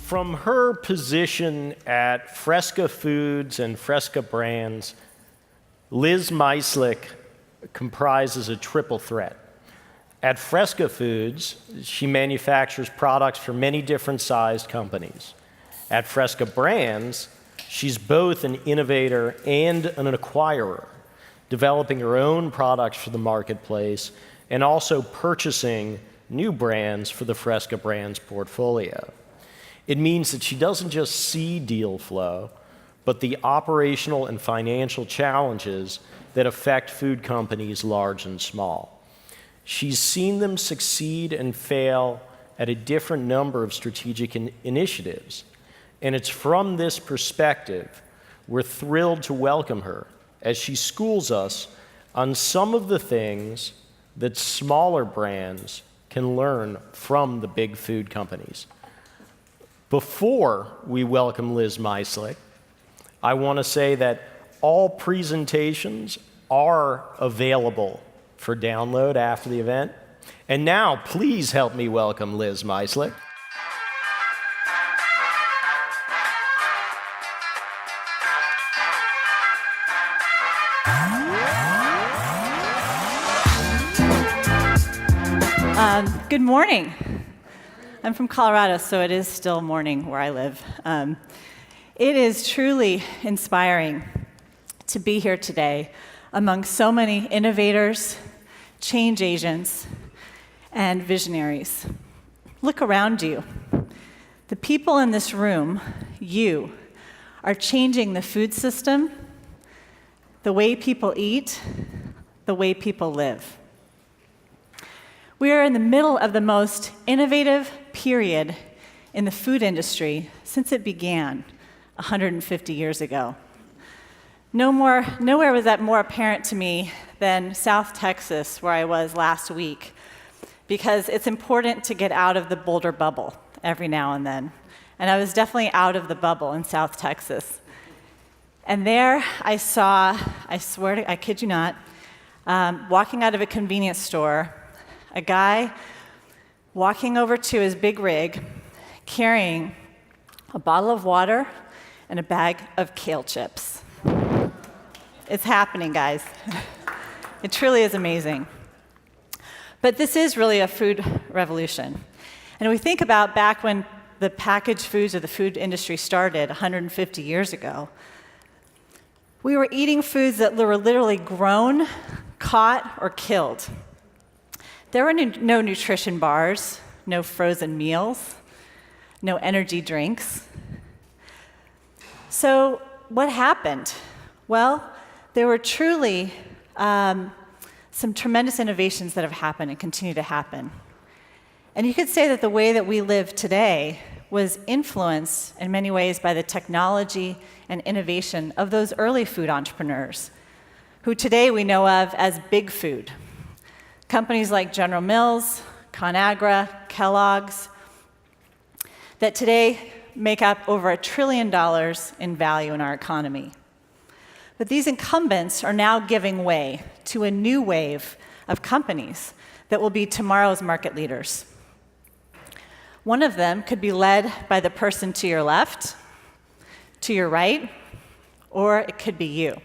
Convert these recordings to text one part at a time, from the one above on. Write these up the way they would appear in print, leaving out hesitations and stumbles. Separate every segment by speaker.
Speaker 1: From her position at Fresca Foods and Fresca Brands, Liz Myslik comprises a triple threat. At Fresca Foods, she manufactures products for many different sized companies. At Fresca Brands, she's both an innovator and an acquirer, developing her own products for the marketplace and also purchasing new brands for the Fresca Brands portfolio. It means that she doesn't just see deal flow, but the operational and financial challenges that affect food companies large and small. She's seen them succeed and fail at a different number of strategic initiatives. And it's from this perspective we're thrilled to welcome her as she schools us on some of the things that smaller brands can learn from the big food companies. Before we welcome Liz Myslik, I want to say that all presentations are available for download after the event. And now, please help me welcome Liz Myslik.
Speaker 2: Good morning. I'm from Colorado, so it is still morning where I live. It is truly inspiring to be here today among so many innovators, change agents, and visionaries. Look around you. The people in this room, you, are changing the food system, the way people eat, the way people live. We are in the middle of the most innovative period in the food industry since it began 150 years ago. Nowhere was that more apparent to me than South Texas, where I was last week, because it's important to get out of the Boulder bubble every now and then. And I was definitely out of the bubble in South Texas. And there I saw, I kid you not, walking out of a convenience store, a guy walking over to his big rig, carrying a bottle of water and a bag of kale chips. It's happening, guys. It truly is amazing. But this is really a food revolution. And we think about back when the packaged foods or the food industry started 150 years ago, we were eating foods that were literally grown, caught, or killed. There were no nutrition bars, no frozen meals, no energy drinks. So what happened? Well, there were truly some tremendous innovations that have happened and continue to happen. And you could say that the way that we live today was influenced in many ways by the technology and innovation of those early food entrepreneurs, who today we know of as big food. Companies like General Mills, ConAgra, Kellogg's, that today make up over $1 trillion in value in our economy. But these incumbents are now giving way to a new wave of companies that will be tomorrow's market leaders. One of them could be led by the person to your left, to your right, or it could be you.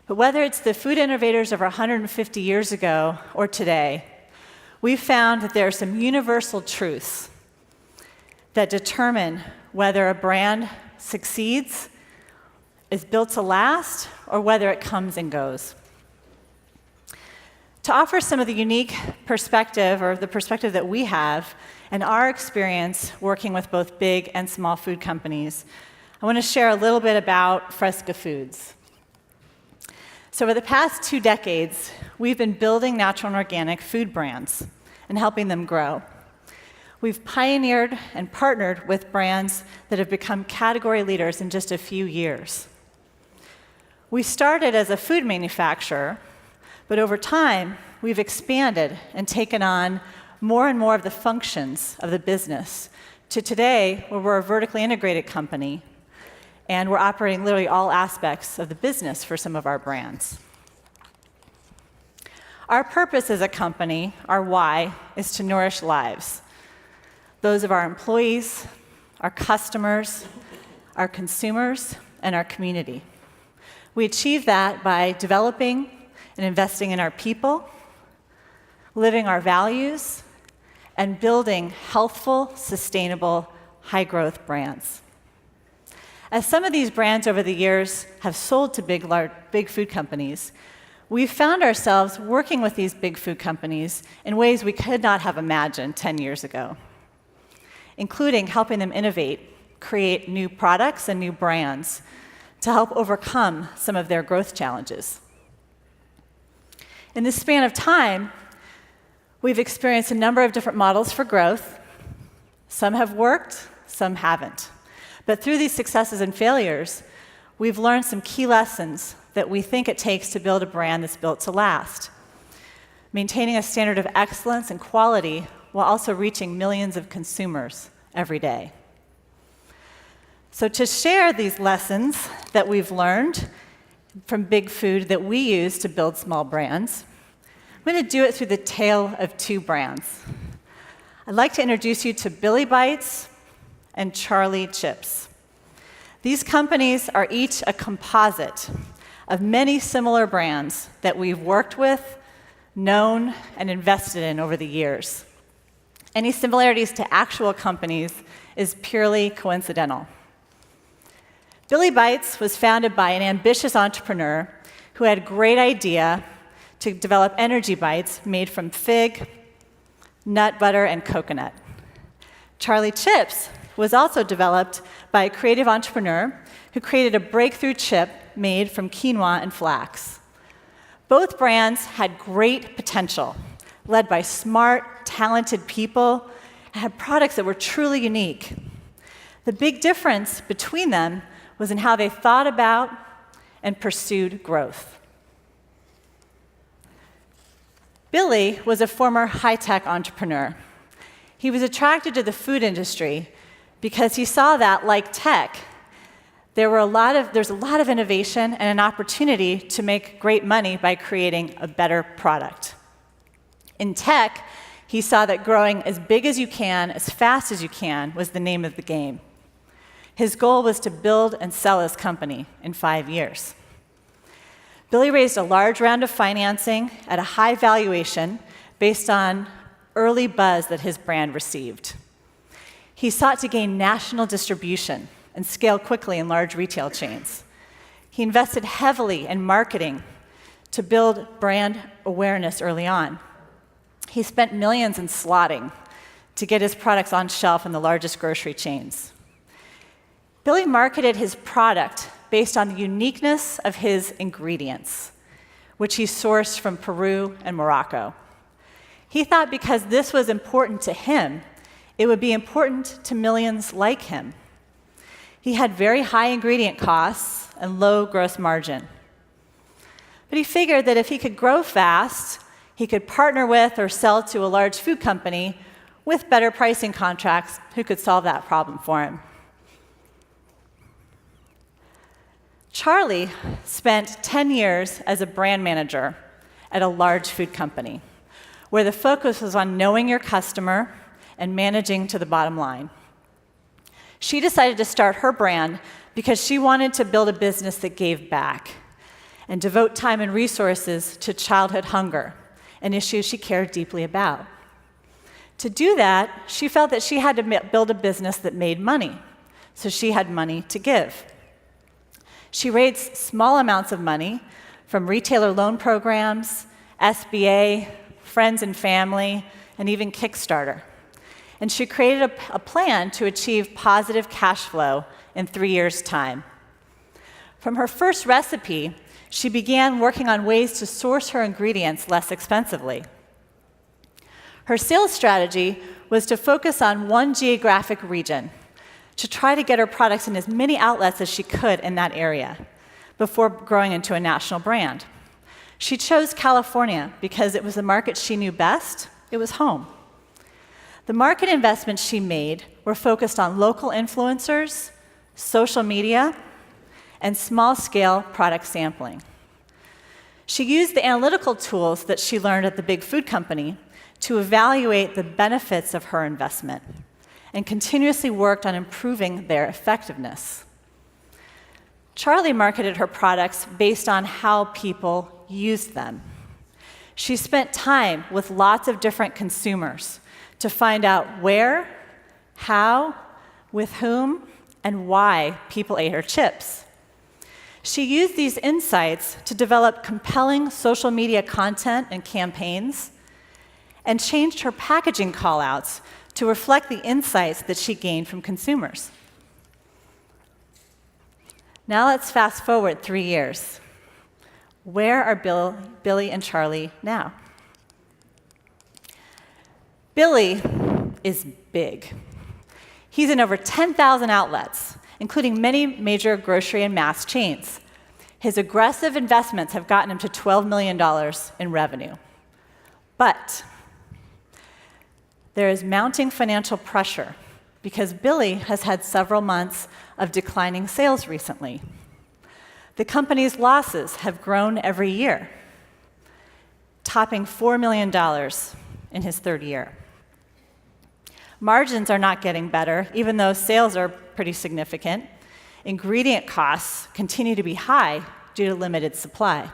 Speaker 2: But whether it's the food innovators of 150 years ago or today, we've found that there are some universal truths that determine whether a brand succeeds, is built to last, or whether it comes and goes. To offer some of the unique perspective, or the perspective that we have, and our experience working with both big and small food companies, I want to share a little bit about Fresca Foods. So over the past 2 decades, we've been building natural and organic food brands and helping them grow. We've pioneered and partnered with brands that have become category leaders in just a few years. We started as a food manufacturer, but over time, we've expanded and taken on more and more of the functions of the business to today, where we're a vertically integrated company, and we're operating literally all aspects of the business for some of our brands. Our purpose as a company, our why, is to nourish lives. Those of our employees, our customers, our consumers, and our community. We achieve that by developing and investing in our people, living our values, and building healthful, sustainable, high-growth brands. As some of these brands over the years have sold to big food companies, we've found ourselves working with these big food companies in ways we could not have imagined 10 years ago, including helping them innovate, create new products and new brands to help overcome some of their growth challenges. In this span of time, we've experienced a number of different models for growth. Some have worked, some haven't. But through these successes and failures, we've learned some key lessons that we think it takes to build a brand that's built to last, maintaining a standard of excellence and quality while also reaching millions of consumers every day. So to share these lessons that we've learned from big food that we use to build small brands, I'm going to do it through the tale of two brands. I'd like to introduce you to Billy Bites and Charlie Chips. These companies are each a composite of many similar brands that we've worked with, known, and invested in over the years. Any similarities to actual companies is purely coincidental. Billy Bites was founded by an ambitious entrepreneur who had a great idea to develop energy bites made from fig, nut butter, and coconut. Charlie Chips was also developed by a creative entrepreneur who created a breakthrough chip made from quinoa and flax. Both brands had great potential, led by smart, talented people, and had products that were truly unique. The big difference between them was in how they thought about and pursued growth. Billy was a former high-tech entrepreneur. He was attracted to the food industry because he saw that, like tech, there's a lot of innovation and an opportunity to make great money by creating a better product. In tech, he saw that growing as big as you can, as fast as you can, was the name of the game. His goal was to build and sell his company in 5 years. Billy raised a large round of financing at a high valuation based on early buzz that his brand received. He sought to gain national distribution and scale quickly in large retail chains. He invested heavily in marketing to build brand awareness early on. He spent millions in slotting to get his products on shelf in the largest grocery chains. Billy marketed his product based on the uniqueness of his ingredients, which he sourced from Peru and Morocco. He thought because this was important to him, it would be important to millions like him. He had very high ingredient costs and low gross margin. But he figured that if he could grow fast, he could partner with or sell to a large food company with better pricing contracts who could solve that problem for him. Charlie spent 10 years as a brand manager at a large food company, where the focus was on knowing your customer and managing to the bottom line. She decided to start her brand because she wanted to build a business that gave back and devote time and resources to childhood hunger, an issue she cared deeply about. To do that, she felt that she had to build a business that made money, so she had money to give. She raised small amounts of money from retailer loan programs, SBA, friends and family, and even Kickstarter. And she created a plan to achieve positive cash flow in 3 years' time. From her first recipe, she began working on ways to source her ingredients less expensively. Her sales strategy was to focus on one geographic region, to try to get her products in as many outlets as she could in that area before growing into a national brand. She chose California because it was the market she knew best. It was home. The market investments she made were focused on local influencers, social media, and small-scale product sampling. She used the analytical tools that she learned at the big food company to evaluate the benefits of her investment and continuously worked on improving their effectiveness. Charlie marketed her products based on how people used them. She spent time with lots of different consumers to find out where, how, with whom, and why people ate her chips. She used these insights to develop compelling social media content and campaigns, and changed her packaging callouts to reflect the insights that she gained from consumers. Now let's fast forward 3 years. Where are Billy and Charlie now? Billy is big. He's in over 10,000 outlets, including many major grocery and mass chains. His aggressive investments have gotten him to $12 million in revenue. But there is mounting financial pressure because Billy has had several months of declining sales recently. The company's losses have grown every year, topping $4 million in his third year. Margins are not getting better, even though sales are pretty significant. Ingredient costs continue to be high due to limited supply.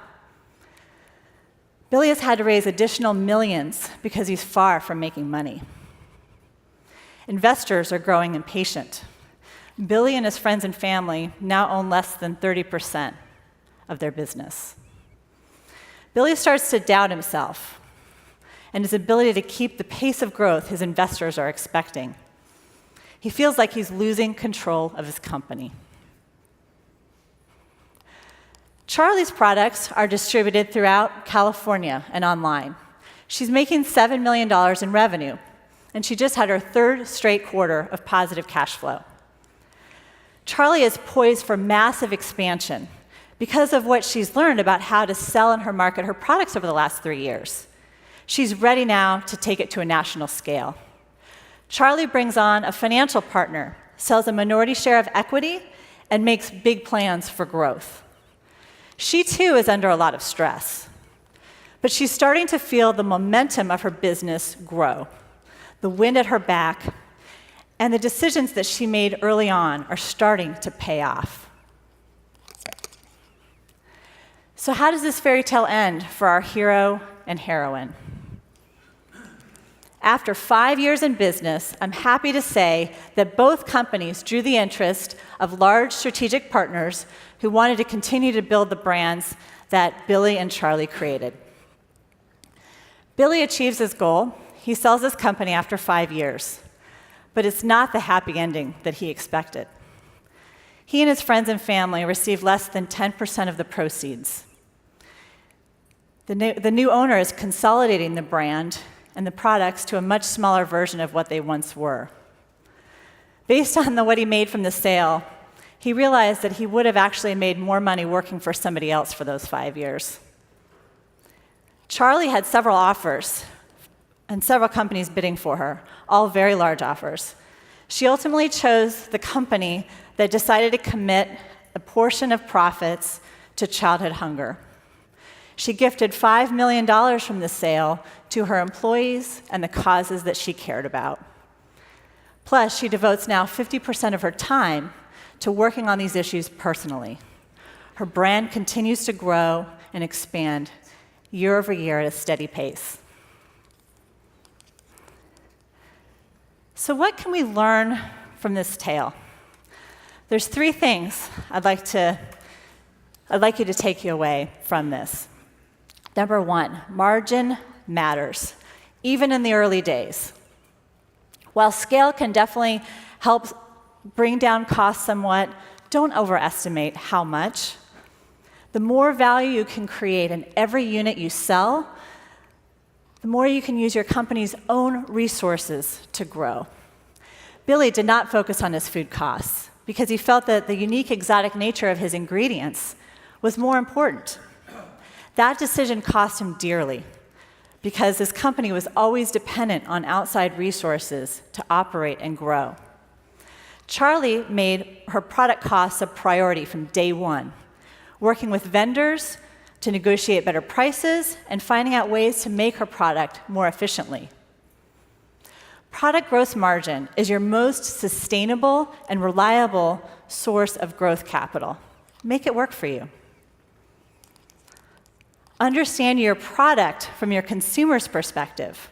Speaker 2: Billy has had to raise additional millions because he's far from making money. Investors are growing impatient. Billy and his friends and family now own less than 30% of their business. Billy starts to doubt himself and his ability to keep the pace of growth his investors are expecting. He feels like he's losing control of his company. Charlie's products are distributed throughout California and online. She's making $7 million in revenue, and she just had her third straight quarter of positive cash flow. Charlie is poised for massive expansion because of what she's learned about how to sell and market her products over the last 3 years. She's ready now to take it to a national scale. Charlie brings on a financial partner, sells a minority share of equity, and makes big plans for growth. She too is under a lot of stress, but she's starting to feel the momentum of her business grow, the wind at her back, and the decisions that she made early on are starting to pay off. So how does this fairy tale end for our hero and heroine? After 5 years in business, I'm happy to say that both companies drew the interest of large strategic partners who wanted to continue to build the brands that Billy and Charlie created. Billy achieves his goal. He sells his company after 5 years. But it's not the happy ending that he expected. He and his friends and family received less than 10% of the proceeds. The new owner is consolidating the brand and the products to a much smaller version of what they once were. Based on what he made from the sale, he realized that he would have actually made more money working for somebody else for those 5 years. Charlie had several offers and several companies bidding for her, all very large offers. She ultimately chose the company that decided to commit a portion of profits to childhood hunger. She gifted $5 million from the sale to her employees and the causes that she cared about. Plus, she devotes now 50% of her time to working on these issues personally. Her brand continues to grow and expand year over year at a steady pace. So what can we learn from this tale? There's 3 things I'd like you to take you away from this. Number 1, margin matters, even in the early days. While scale can definitely help bring down costs somewhat, don't overestimate how much. The more value you can create in every unit you sell, the more you can use your company's own resources to grow. Billy did not focus on his food costs because he felt that the unique exotic nature of his ingredients was more important. That decision cost him dearly because his company was always dependent on outside resources to operate and grow. Charlie made her product costs a priority from day one, working with vendors to negotiate better prices and finding out ways to make her product more efficiently. Product gross margin is your most sustainable and reliable source of growth capital. Make it work for you. Understand your product from your consumer's perspective.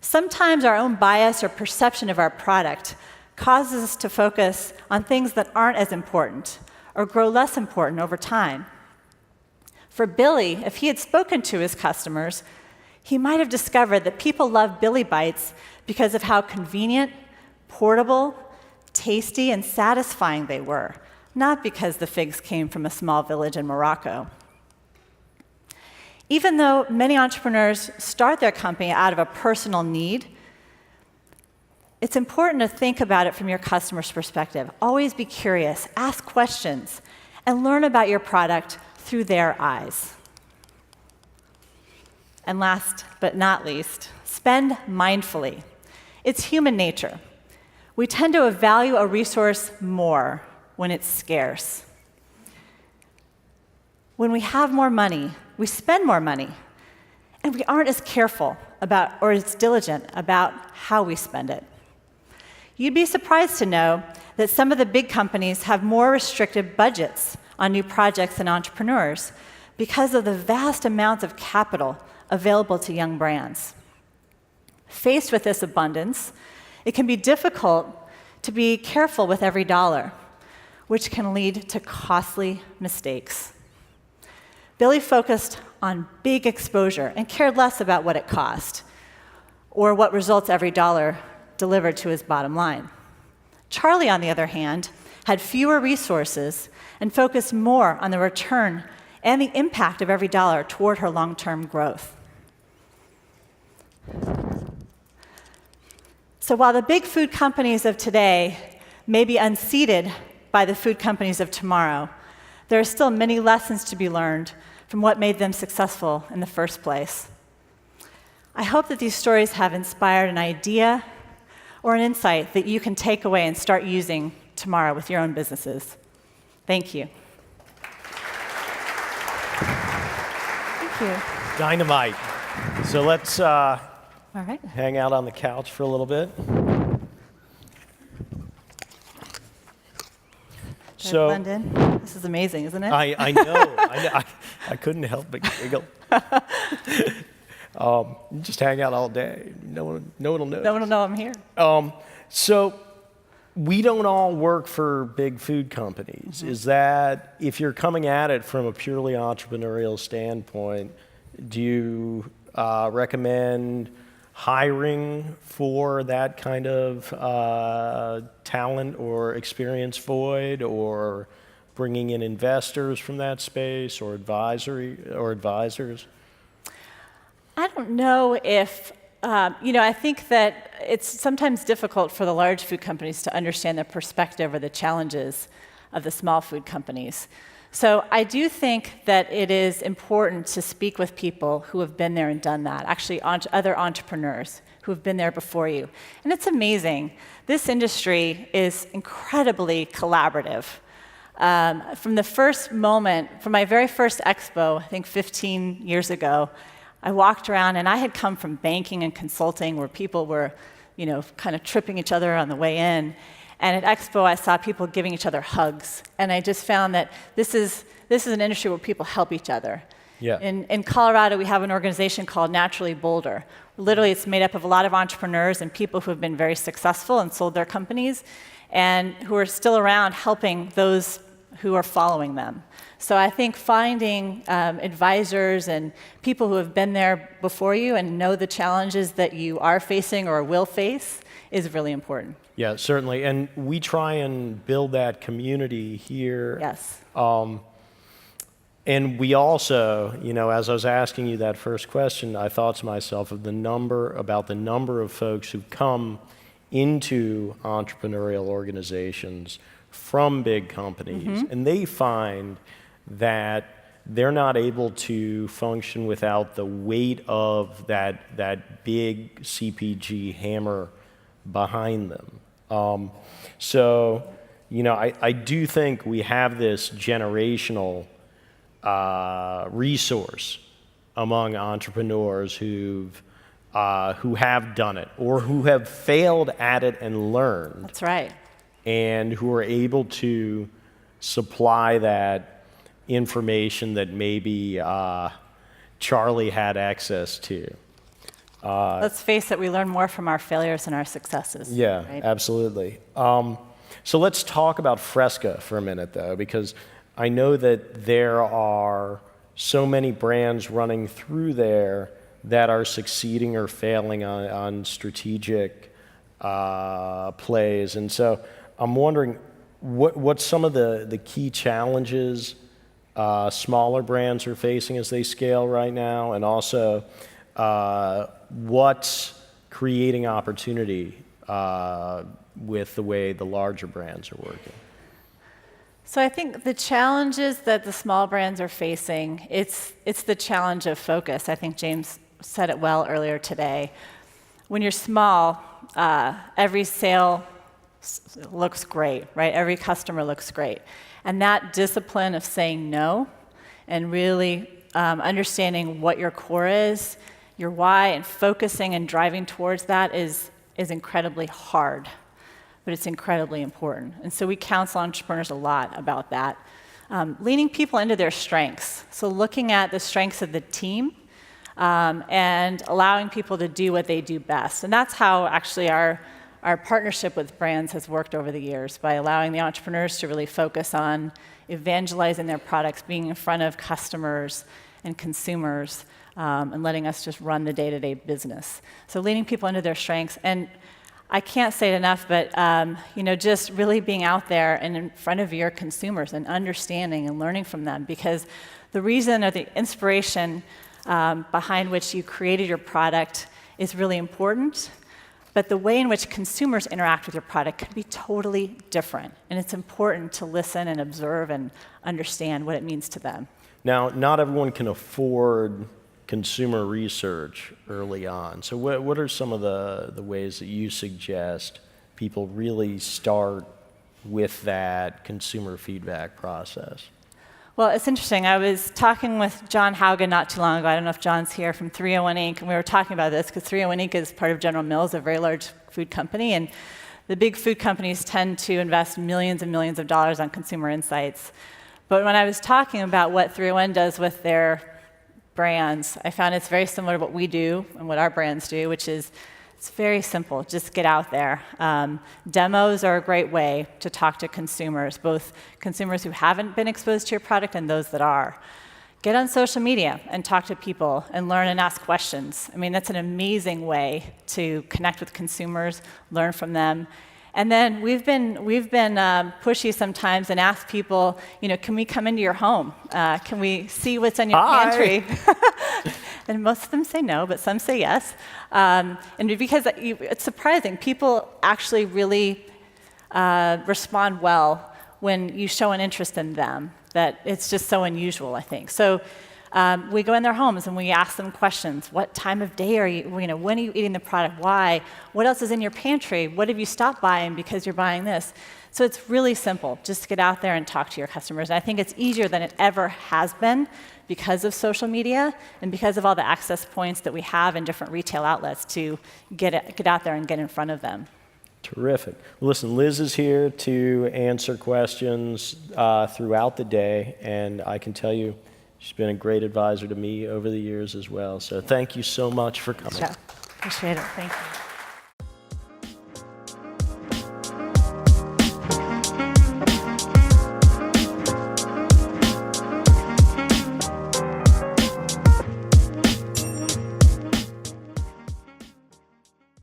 Speaker 2: Sometimes our own bias or perception of our product causes us to focus on things that aren't as important or grow less important over time. For Billy, if he had spoken to his customers, he might have discovered that people love Billy Bites because of how convenient, portable, tasty, and satisfying they were, not because the figs came from a small village in Morocco. Even though many entrepreneurs start their company out of a personal need, it's important to think about it from your customer's perspective. Always be curious, ask questions, and learn about your product through their eyes. And last but not least, spend mindfully. It's human nature. We tend to value a resource more when it's scarce. When we have more money, we spend more money, and we aren't as careful about or as diligent about how we spend it. You'd be surprised to know that some of the big companies have more restricted budgets on new projects than entrepreneurs because of the vast amounts of capital available to young brands. Faced with this abundance, it can be difficult to be careful with every dollar, which can lead to costly mistakes. Billy focused on big exposure and cared less about what it cost or what results every dollar delivered to his bottom line. Charlie, on the other hand, had fewer resources and focused more on the return and the impact of every dollar toward her long-term growth. So while the big food companies of today may be unseated by the food companies of tomorrow, there are still many lessons to be learned from what made them successful in the first place. I hope that these stories have inspired an idea or an insight that you can take away and start using tomorrow with your own businesses. Thank you. Thank you.
Speaker 1: Dynamite. So let's
Speaker 2: All right.
Speaker 1: hang out on the couch for a little bit. So
Speaker 2: Blend in. This is amazing, isn't it?
Speaker 1: I know. I couldn't help but giggle. Just hang out all day. No one will know.
Speaker 2: No one will know I'm here.
Speaker 1: So we don't all work for big food companies. Is that, if you're coming at it from a purely entrepreneurial standpoint, do you recommend hiring for that kind of talent or experience void, or bringing in investors from that space, or advisors?
Speaker 2: I don't know if, I think that it's sometimes difficult for the large food companies to understand the perspective or the challenges of the small food companies. So I do think that it is important to speak with people who have been there and done that, actually other entrepreneurs who have been there before you. And it's amazing. This industry is incredibly collaborative. From the first moment, from my very first expo, I think 15 years ago, I walked around and I had come from banking and consulting where people were, kind of tripping each other on the way in. And at Expo, I saw people giving each other hugs. And I just found that this is an industry where people help each other.
Speaker 1: Yeah.
Speaker 2: In Colorado, we have an organization called Naturally Boulder. Literally, it's made up of a lot of entrepreneurs and people who have been very successful and sold their companies, and who are still around helping those who are following them. So I think finding advisors and people who have been there before you and know the challenges that you are facing or will face is really important.
Speaker 1: Yeah, certainly. And we try and build that community here.
Speaker 2: Yes.
Speaker 1: And we also, as I was asking you that first question, I thought to myself about the number of folks who come into entrepreneurial organizations from big companies, and they find that they're not able to function without the weight of that big CPG hammer behind them. I do think we have this generational resource among entrepreneurs who've who have done it or who have failed at it and learned.
Speaker 2: That's right.
Speaker 1: And who are able to supply that information that maybe Charlie had access to.
Speaker 2: Let's face it, we learn more from our failures than our successes.
Speaker 1: Yeah,
Speaker 2: right?
Speaker 1: absolutely. So let's talk about Fresca for a minute, though, because I know that there are so many brands running through there that are succeeding or failing on strategic plays. And so I'm wondering, what's some of the key challenges smaller brands are facing as they scale right now, and also what's creating opportunity with the way the larger brands are working?
Speaker 2: So I think the challenges that the small brands are facing, it's the challenge of focus. I think James said it well earlier today. When you're small, every sale looks great, right? Every customer looks great. And that discipline of saying no and really understanding what your core is, your why, and focusing and driving towards that is incredibly hard, but it's incredibly important. And so we counsel entrepreneurs a lot about that. Leaning people into their strengths. So looking at the strengths of the team and allowing people to do what they do best. And that's how actually our partnership with brands has worked over the years, by allowing the entrepreneurs to really focus on evangelizing their products, being in front of customers and consumers, and letting us just run the day-to-day business. So leading people into their strengths. And I can't say it enough, but just really being out there and in front of your consumers and understanding and learning from them, because the reason or the inspiration behind which you created your product is really important, but the way in which consumers interact with your product could be totally different. And it's important to listen and observe and understand what it means to them.
Speaker 1: Now, not everyone can afford consumer research early on. So what are some of the ways that you suggest people really start with that consumer feedback process?
Speaker 2: Well, it's interesting. I was talking with John Haugen not too long ago. I don't know if John's here, from 301 Inc., and we were talking about this because 301 Inc. is part of General Mills, a very large food company, and the big food companies tend to invest millions and millions of dollars on consumer insights. But when I was talking about what 301 does with their brands, I found it's very similar to what we do and what our brands do, which is it's very simple. Just get out there. Demos are a great way to talk to consumers, both consumers who haven't been exposed to your product and those that are. Get on social media and talk to people and learn and ask questions. I mean, that's an amazing way to connect with consumers, learn from them. And then we've been pushy sometimes and ask people, can we come into your home? Can we see what's in your pantry? And most of them say no, but some say yes. And because it's surprising, people actually really respond well when you show an interest in them. That it's just so unusual, I think. So we go in their homes and we ask them questions. What time of day are you, when are you eating the product? Why? What else is in your pantry? What have you stopped buying because you're buying this? So it's really simple. Just get out there and talk to your customers. And I think it's easier than it ever has been because of social media and because of all the access points that we have in different retail outlets to get out there and get in front of them.
Speaker 1: Terrific. Well, listen, Liz is here to answer questions throughout the day, and I can tell you she's been a great advisor to me over the years as well. So thank you so much for coming.
Speaker 2: Sure. Appreciate it. Thank you.